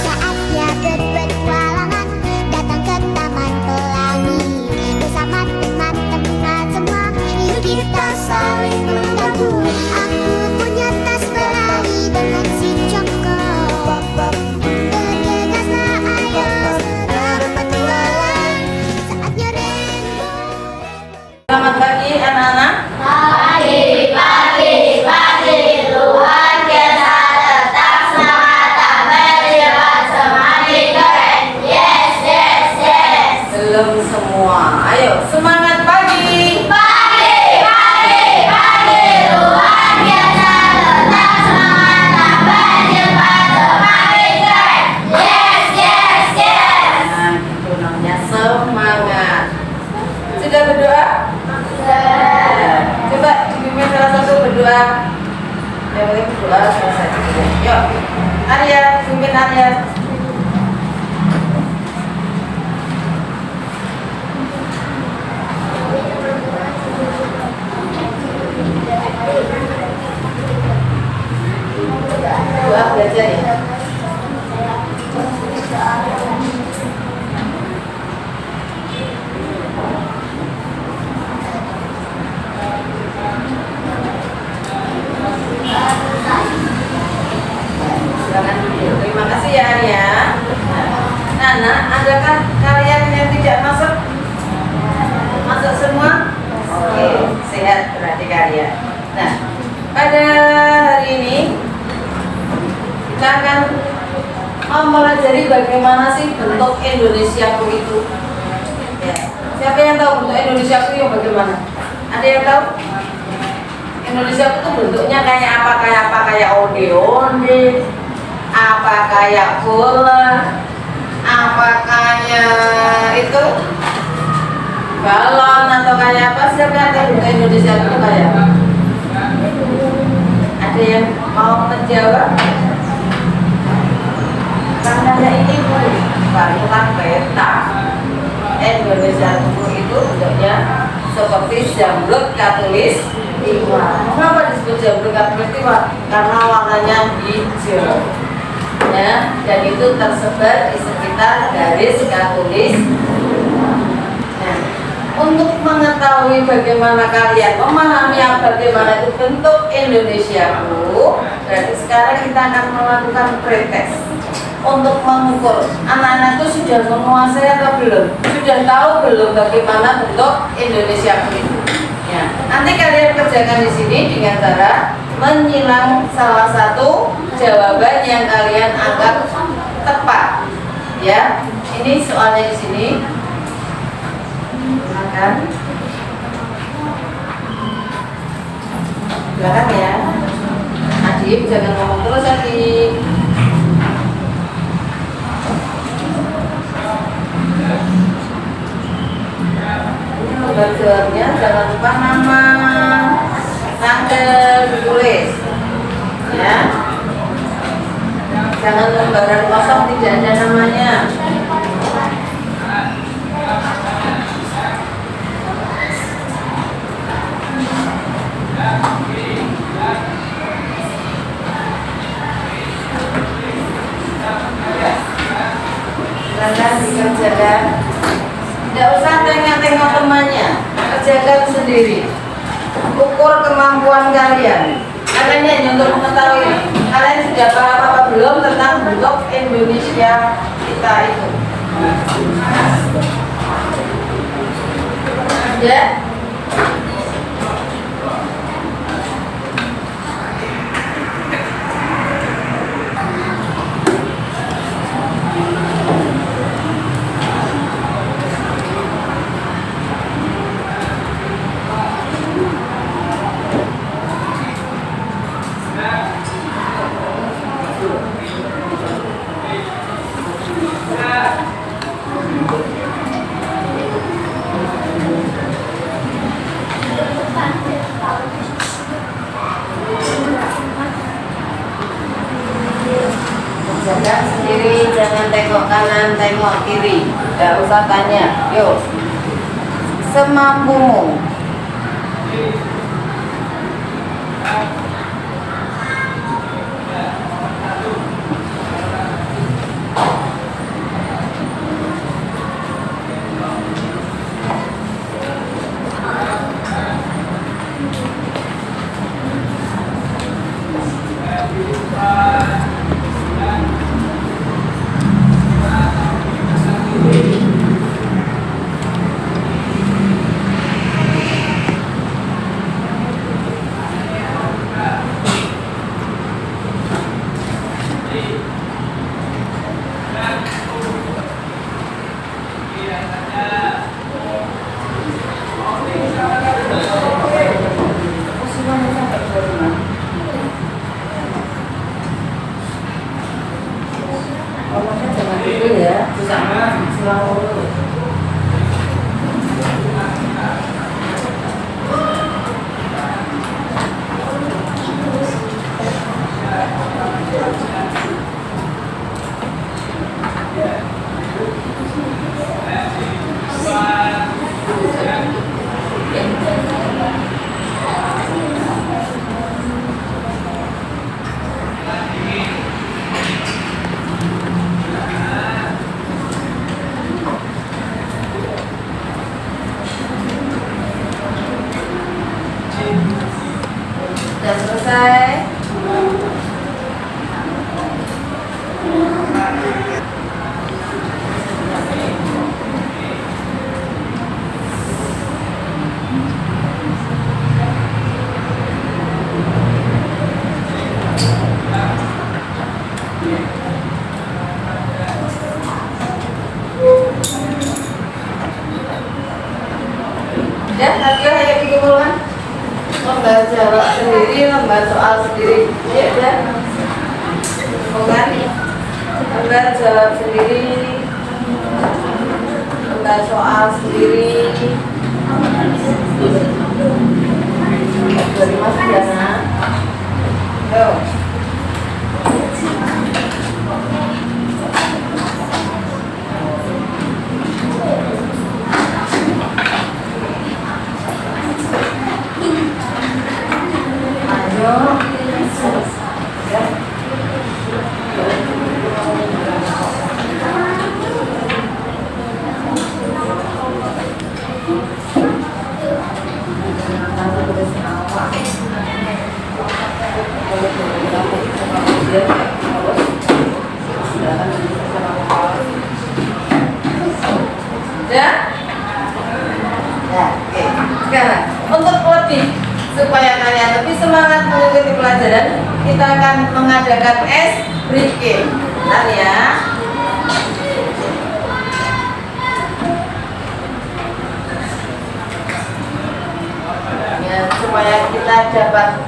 Saatnya berpetualangan, datang ke Taman Pelangi. Bersama teman-teman semua, yuk kita saling membantu. Aku punya tas berlari dengan si Joko. Bergegaslah ayo berpetualang. Saatnya rainbow. Selamat pagi anak-anak. Pagi, luar biasa, tetap semangat, tak berdebat, semakin keren. Yes, yes, yes. Belum semua. Ayo semangat pagi. Pagi, luar biasa, tetap semangat, tak berdebat, semakin keren. Yes, yes, yes. Nah, itu namanya semangat. Sudah berdoa? Coba dipimpin salah satu berdoa. Yang penting berdoa selesai. Yuk, Arya, pimpin Arya. Doa belajar ya. Silakan duduk. Terima kasih ya Arya. Nana, adakah kalian yang tidak masuk? Masuk semua? Oke, sehat berarti kalian. Nah, pada hari ini kita akan mempelajari bagaimana sih bentuk Indonesiaku itu. Ya. Siapa yang tahu bentuk Indonesiaku yang bagaimana? Ada yang tahu? Indonesia itu bentuknya kayak apa? Kayak onde-onde, apa kayak bola, apa kayak itu balon atau kayak apa? Siapa yang tahu bentuk Indonesia itu kayak apa? Ada yang mau menjawab? Tandanya ini bukan peta. Indonesia itu bentuknya seperti jamrut katulistiwa. Kenapa disebut jamrut katulistiwa? Karena warnanya hijau, ya, dan itu tersebar di sekitar garis katulistiwa. Nah, untuk mengetahui bagaimana kalian memahami bagaimana itu bentuk Indonesiaku, berarti sekarang kita akan melakukan pretest untuk mengukur anak-anak itu sudah menguasai atau belum, sudah tahu belum bagaimana bentuk Indonesia itu. Ya, nanti kalian kerjakan di sini dengan cara menyilang salah satu jawaban yang kalian anggap tepat. Ya, ini soalnya di sini. Silakan. Silakan ya. Adib, jangan ngomong terus Adib. Jawabnya jangan lupa nama, tanggal ditulis, ya. Jangan lembaran kosong tidak ada namanya. Silakan dikerjakan. Tidak usah tengok-tengok temannya, kerjakan sendiri. Ukur kemampuan kalian. Kalian ini untuk mengetahui kalian sudah paham apa belum tentang bentuk Indonesia kita itu. Ya. Kerjakan sendiri, jangan tengok kanan, tengok kiri. Tidak usah tanya. Yuk, semampumu. selesai. Ya, lagi hanya dikumpulkan. Lembar jawab sendiri, lembar soal sendiri. Ya, udah. Bukan. Lembar jawab sendiri, lembar soal sendiri. Dari Mas Diana. Yo. Ya? Ya, oke. Sekarang untuk lebih supaya kalian lebih semangat mengikuti pelajaran, kita akan mengadakan breaking. Bentar ya. Ya, supaya kita dapat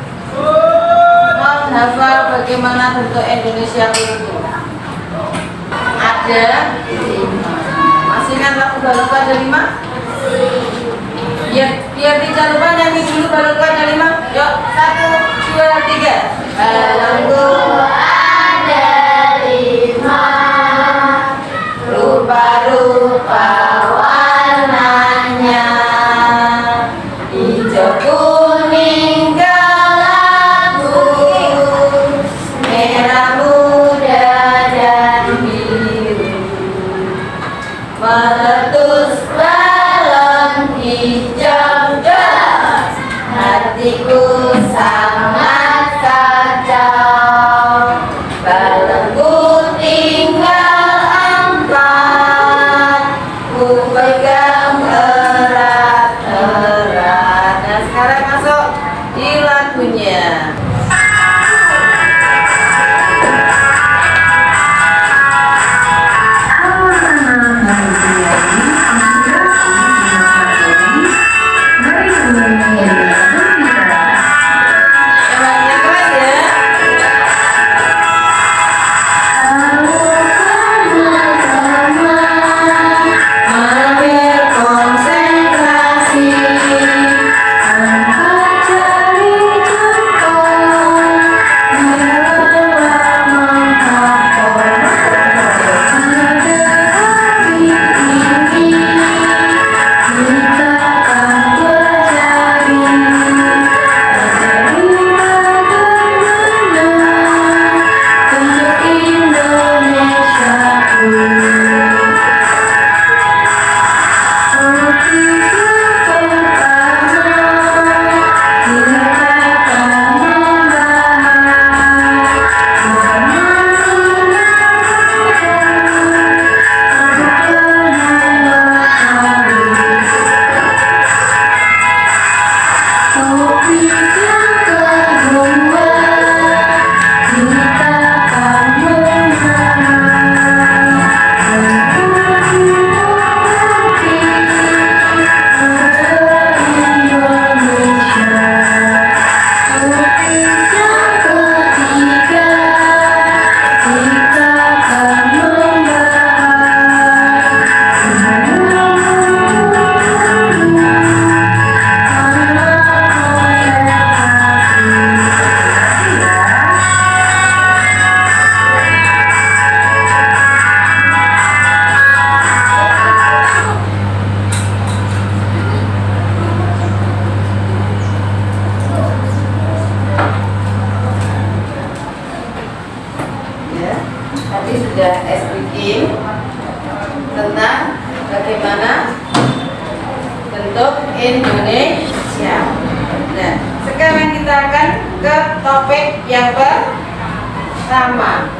menghafal bagaimana bentuk Indonesia itu. Ada 5. Masih ingat lagu balonku ada 5? Biar tidak lupa nyanyi dulu balonku ada 5. Yuk, 1, 2, 3. Balonku Ada 5, rupa-rupa warnanya, hijau, kuning, kelabu, merah muda dan biru. Meletus balon hijau deras, hatiku sangat kacau. Balonku tinggal 4, ku pegang erat-erat. Nah, sekarang masuk di lagunya. Emangnya keras ya? Ambil konsentrasi, angkat jari jempol, melewat menghafal. Pada hari ini kita akan belajar materi bagaimana bentuk Indonesiaku. Tadi sudah speaking tentang bagaimana bentuk Indonesia. Nah, Sekarang kita akan ke topik yang pertama.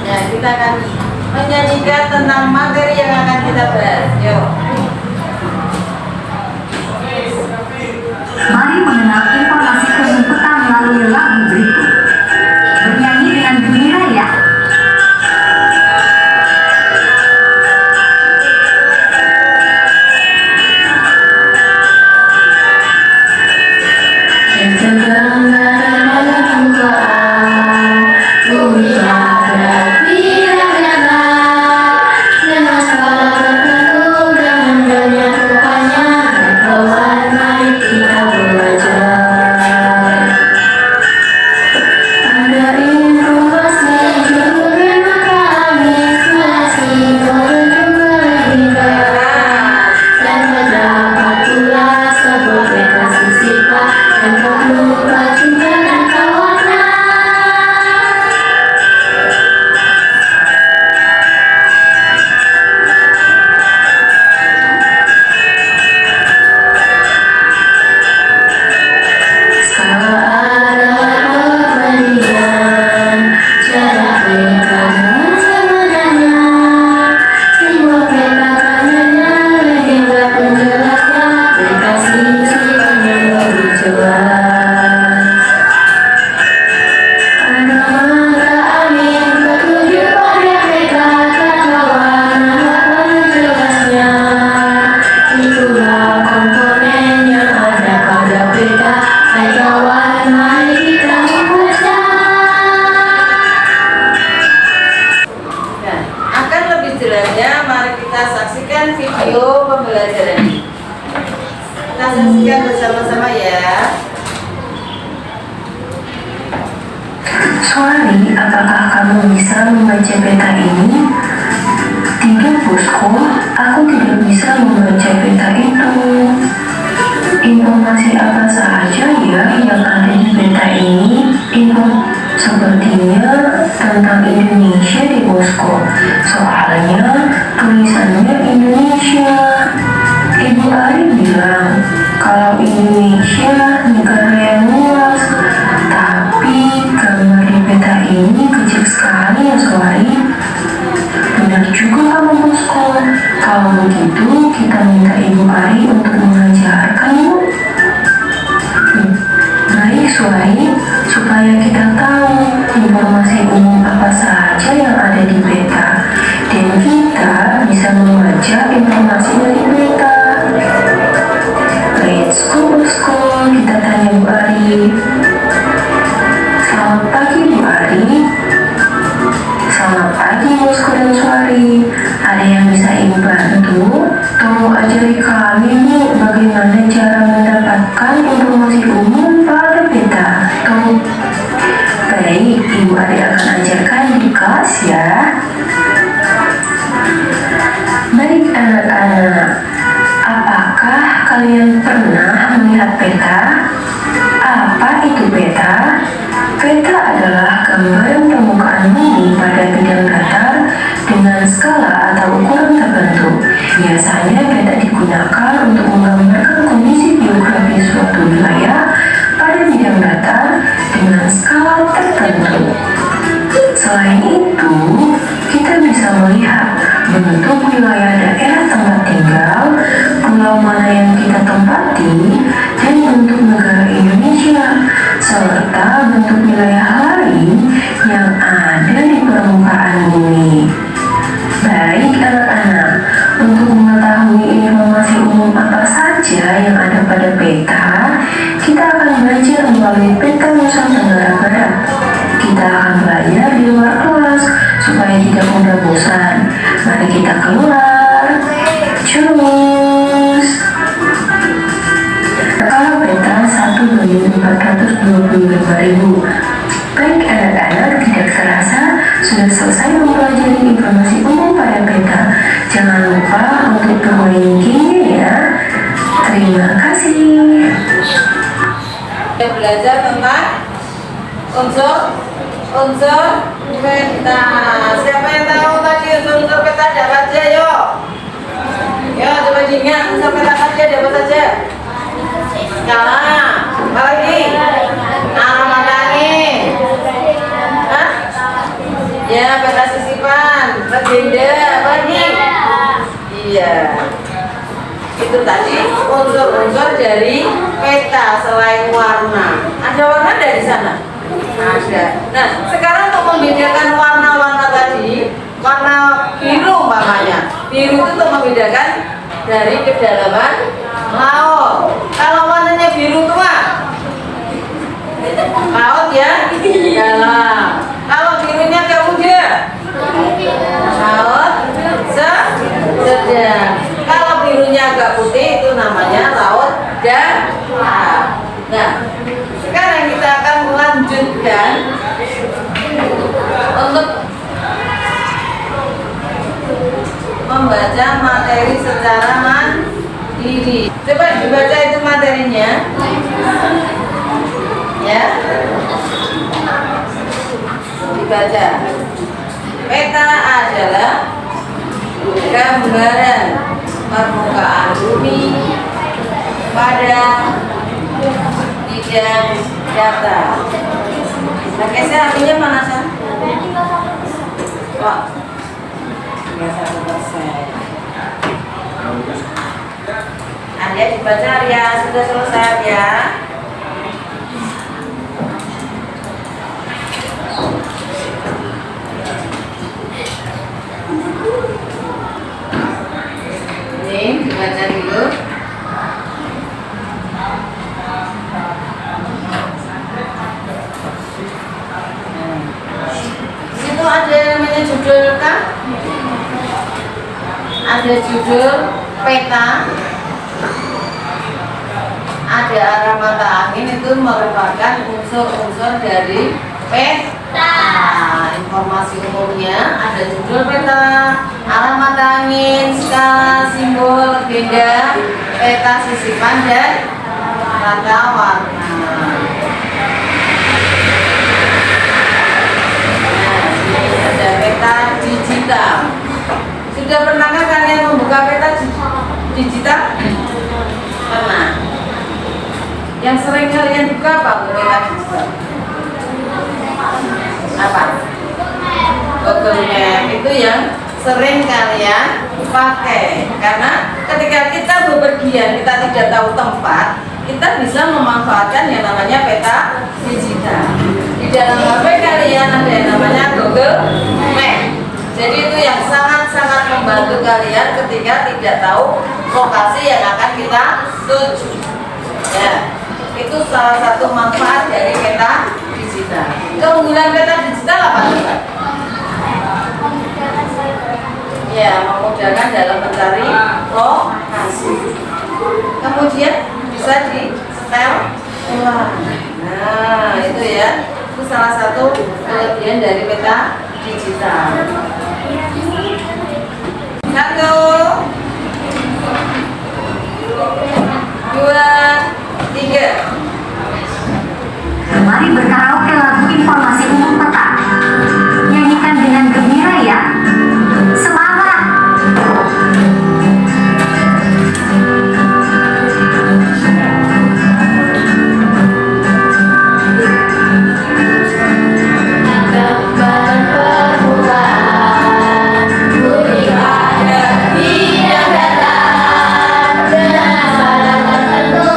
Ya, kita akan menyanyikan tentang materi yang akan kita bahas. Yuk. Mari mengenal informasi penjemputan melalui lagu berikut. Bernyanyi dengan gembira ya. Video pembelajaran. Kita saksikan bersama-sama ya. Suari, apakah kamu bisa membaca peta ini? Tidak, bosku. Aku tidak bisa membaca peta itu. Informasi apa saja ya yang ada di peta ini? Sepertinya tentang Indonesia di bosku. Soalnya tulisannya Indonesia. Ibu Ari bilang kalau Indonesia negara yang luas, tapi gambar di peta ini kecil sekali ya Suari. Benar juga kamu bosku. Kalau begitu kita minta Ibu Ari untuk mengajarkan yuk. Baik Suari, supaya kita tahu informasi umum apa saja yang ada di peta dan kita bisa membaca informasi dari peta. Let's go bosku, kita tanya Bu Ari. Selamat pagi Bu Ari. Selamat pagi bosku dan Suari. Ada yang bisa Ibu bantu? Tolong ajari kami Bu bagaimana cara mendapatkan informasi umum pada peta. Baik, Ibu Ari akan ajarkan di kelas ya. Baik anak-anak, apakah kalian pernah melihat peta? Apa itu peta? Peta adalah gambaran permukaan bumi pada bidang datar dengan skala atau ukuran tertentu. Biasanya peta digunakan untuk menggambarkan kondisi geografi suatu wilayah pada bidang datar dengan skala tertentu. Selain itu, kita bisa melihat bentuk wilayah daerah tempat tinggal, pulau mana yang kita tempati, dan bentuk negara Indonesia, serta bentuk wilayah lain yang ada di permukaan bumi. Baik anak-anak, untuk mengetahui informasi umum apa saja yang ada pada peta, kita akan belajar melalui peta Nusa Tenggara Barat. Kita akan belajar di luar kelas supaya tidak mudah bosan. Mari kita keluar. Cus. Kalau peta 1.425.000. Baik anak-anak, tidak terasa sudah selesai mempelajari informasi umum pada peta. Jangan lupa untuk bermain game ya. Terima kasih. Kita belajar tentang unsur Peta. Siapa yang tahu tadi unsur-unsur peta ada apa aja? Yuk. Ya, coba diingat unsur peta tadi ada apa saja? Skala. Apa lagi? Alamat angin. Hah? Ya, peta sisipan. Legenda. Apa lagi? Iya. Itu tadi unsur-unsur dari peta selain warna. Ada warna dari sana? Ada. Nah, sekarang untuk membedakan warna-warna tadi, warna biru umpamanya. Biru itu untuk membedakan dari kedalaman laut. Kalau warnanya biru tua, laut ya dalam. Kalau birunya agak muda, laut sedang. Kalau birunya agak putih itu namanya laut dalam. Nah, sekarang kita akan melanjutkan untuk membaca materi secara mandiri. Coba dibaca itu materinya, ya. Dibaca. Peta adalah gambaran permukaan bumi pada bidang data. Nah, Kesa apinya mana sih? Wah, 31%. Anda dibaca ya, sudah selesai ya. Ini dibaca dulu. Situ ada namanya judul kan? Ada judul peta, ada arah mata angin, itu merupakan unsur-unsur dari peta. Informasi umumnya ada judul peta, arah mata angin, skala, simbol, legenda, peta sisipan, dan rata warna. Ada peta digital. Sudah pernahkah kalian membuka peta digital? Pernah. Yang sering kalian buka apa peta digital? Apa? Google Map itu yang sering kalian pakai, karena ketika kita bepergian kita tidak tahu tempat, kita bisa memanfaatkan yang namanya peta digital. Di dalam HP kalian ada yang namanya Google Map. Jadi itu yang sangat-sangat membantu kalian ketika tidak tahu lokasi yang akan kita tuju. Ya, itu salah satu manfaat dari peta digital. Keunggulan peta digital apa coba? Ya, memudahkan dalam mencari lokasi. Kemudian bisa di setel ulang. Nah, itu ya, itu salah satu kelebihan dari peta digital. 1, 2, 3. Mari berkaraoke lagu informasi umum peta. Nyanyikan dengan gembira ya. Semangat! Bidang data dengan pada tertentu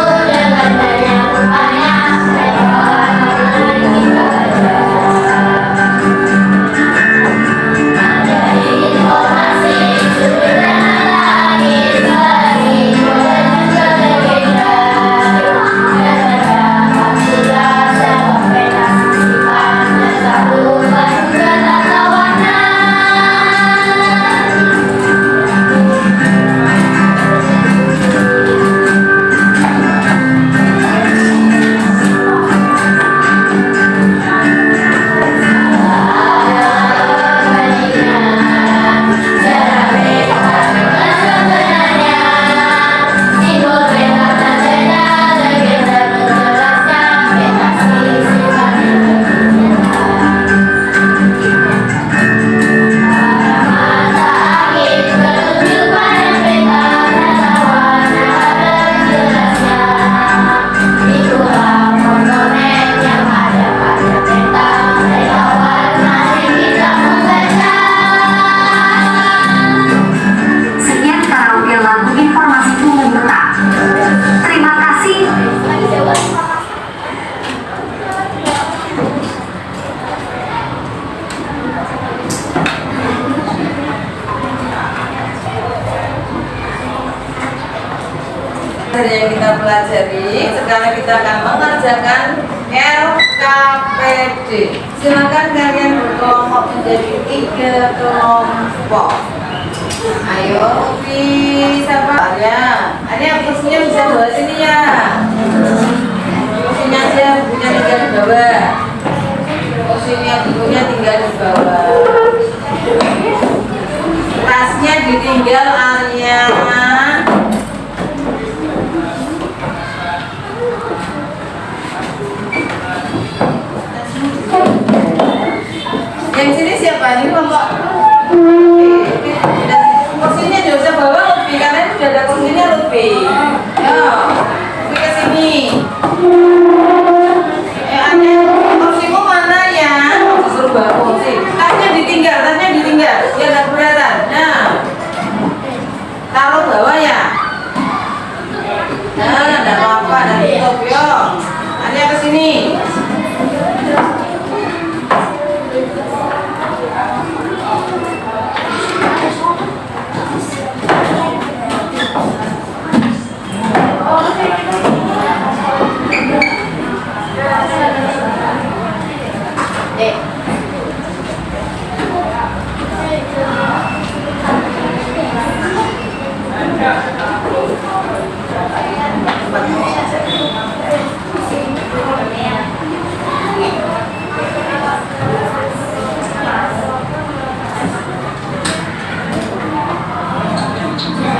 Baik, sekarang kita akan mengerjakan LKPD. Silakan kalian berkelompok menjadi 3 kelompok. Ayo, Lutfi, siapa? Ya, ini kursinya bisa bawa sini ya. Kursinya aja, bukunya tinggal di bawah. Kursinya, bukunya tinggal di bawah. Tasnya ditinggal Arya. Yang sini siapa? Ini kelompok. Kursinya tidak usah bawa Lutfi, karena ini sudah ada kursinya Lutfi. Yo, Lutfi ke sini. Aneh, kursimu mana ya? Disuruh bawa kursi. Tasnya ditinggal. Biar nggak keberatan. Nah, taruh bawah ya. Nah, nggak apa-apa, ada tutup yo. Aneh ke sini.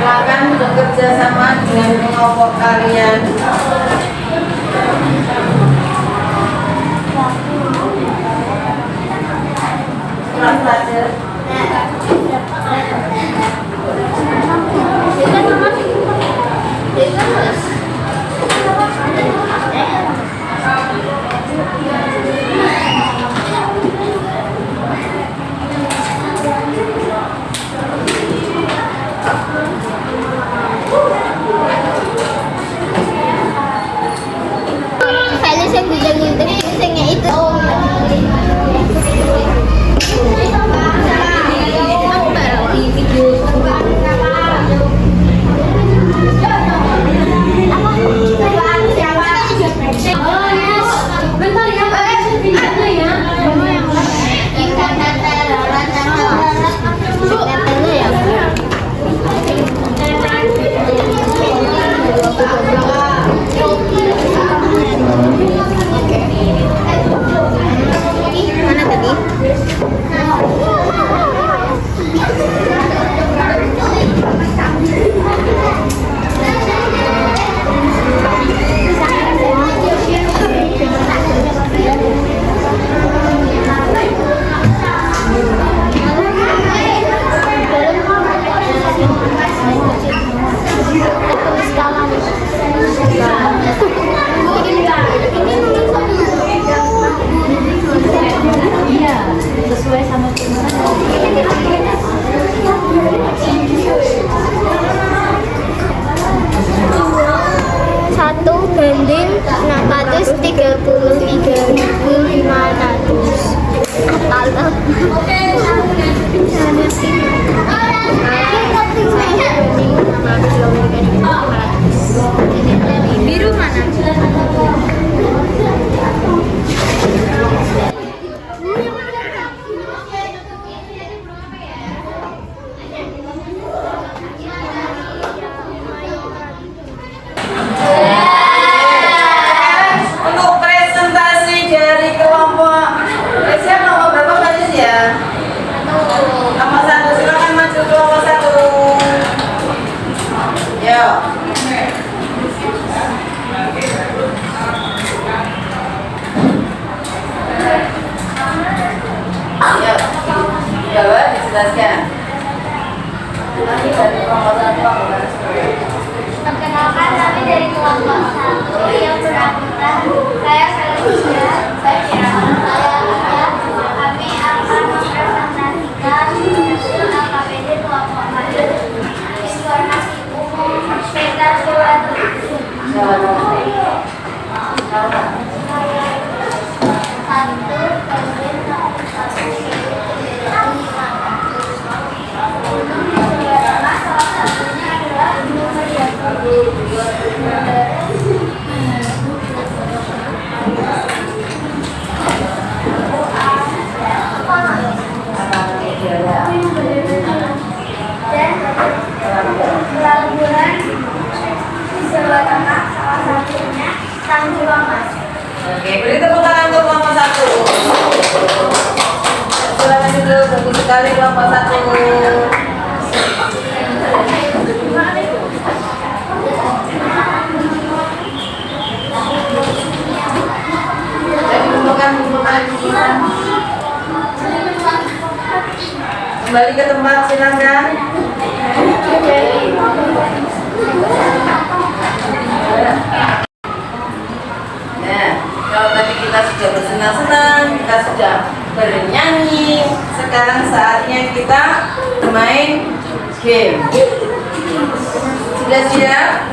Silakan bekerja sama dengan kelompok kalian. Kurang belajar. Kali saya gudang-gudang sing itu. Mana tadi? Satu banding 633.500. Apal. Biru mana? Untuk presentasi dari kelompok siapa nomor berapa tadi ya? Nomor 1, silakan maju kelompok 1. Yo. Yo. Jawab dijelaskan. Nanti dari kelompok 1 aku harus. Perkenalkan kami dari kelompok 1 yang bersangkutan. Saya Felicia, saya Kira, saya Lia. Kami akan mempresentasikan LKPD kelompok 4. Informasi umum peta suatu. Kembali ke tempat, silakan. Nah, kalau tadi kita sudah bersenang-senang, kita sudah bernyanyi, sekarang saatnya kita bermain game. Sudah siap?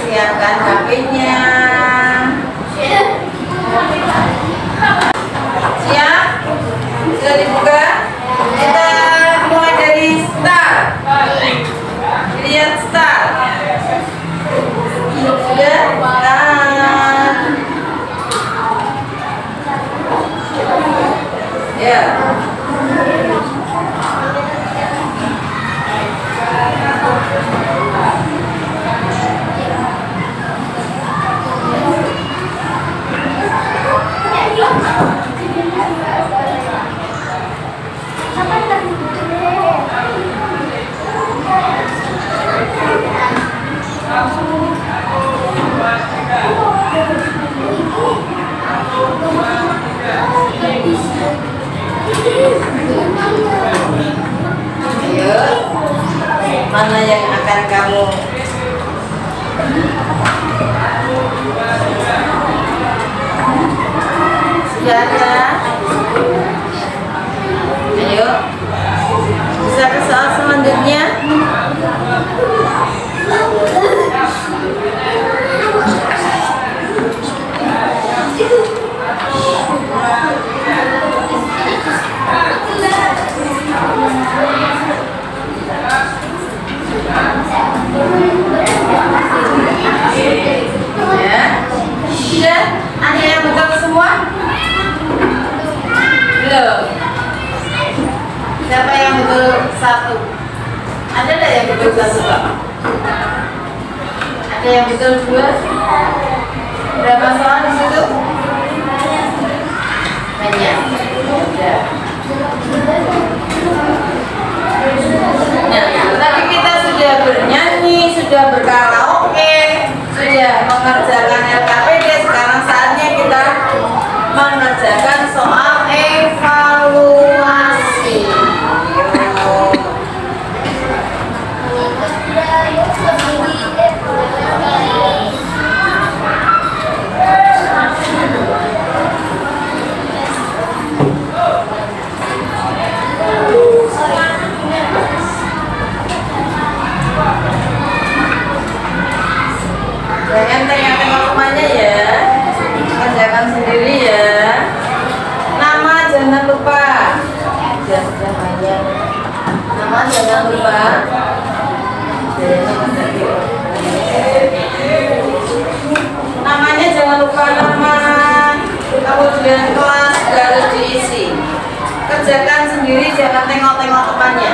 Siapkan HP-nya. Siap? Sudah dibuka? Kita mulai dari start. Lihat start. Sudah? Ya. Ayo, mana yang akan kamu sudah ada? Ayo, bisa ke soal selanjutnya. Ya, sudah ada yang betul semua? Belum. Siapa yang betul satu? Ada nggak yang betul satu, Pak? Ada yang betul dua? Berapa soal di situ? Banyak. Ya. Nah, tadi kita sudah bernyanyi, sudah berkaraoke, sudah mengerjakan LKPD. Sekarang saatnya kita mengerjakan soal evaluasi. Jangan tengok-tengok rumahnya ya, kerjakan sendiri ya. Nama jangan lupa. Nama jangan lupa. Namanya jangan lupa, nama kemudian kelas harus diisi. Kerjakan sendiri, jangan tengok-tengok temannya.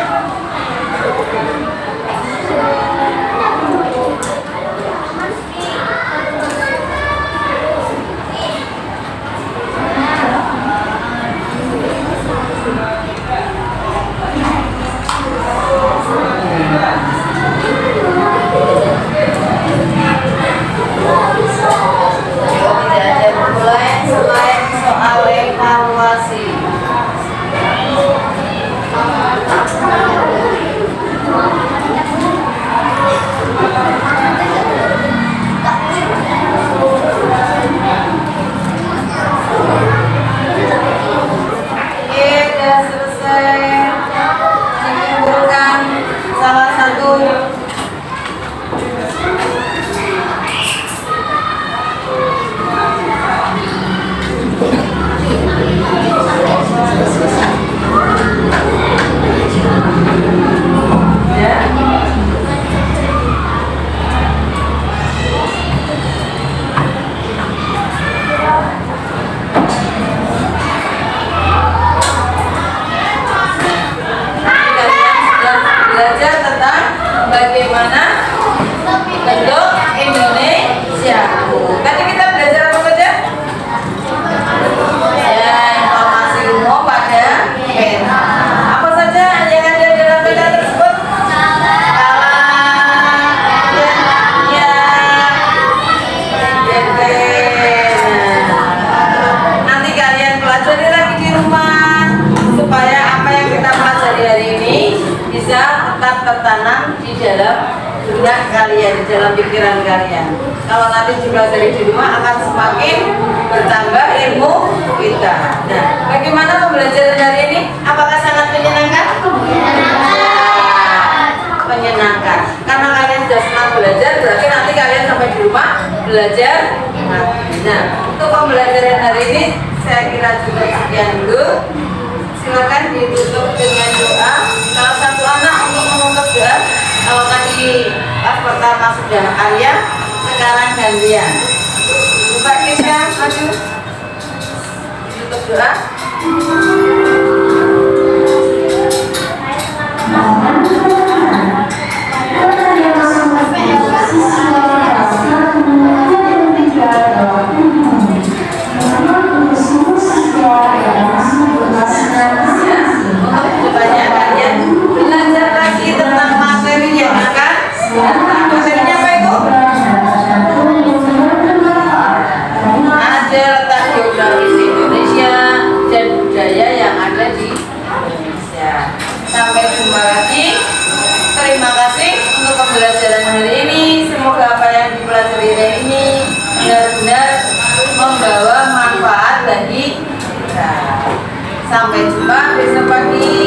sekalian. Kalau nanti dipelajari di rumah akan semakin bertambah ilmu kita. Nah, bagaimana pembelajaran hari ini? Apakah sangat menyenangkan? Menyenangkan. Karena kalian sudah senang belajar, berarti nanti kalian sampai di rumah belajar. Nah, untuk pembelajaran hari ini saya kira cukup sekian dulu. Silakan ditutup dengan doa. Salah satu anak untuk menutup doa. Kalau tadi pas pertama sudah Arya, sekarang gantian. Pak Kisya, maju. Ditutup doa. Belajar lagi tentang materi yang akan datang. Materinya apa itu? Ada letak geografis Indonesia dan budaya yang ada di Indonesia. Sampai jumpa lagi. Terima kasih untuk pembelajaran hari ini. Semoga apa yang dipelajari hari ini benar-benar membawa manfaat bagi kita. Sampai jumpa besok pagi.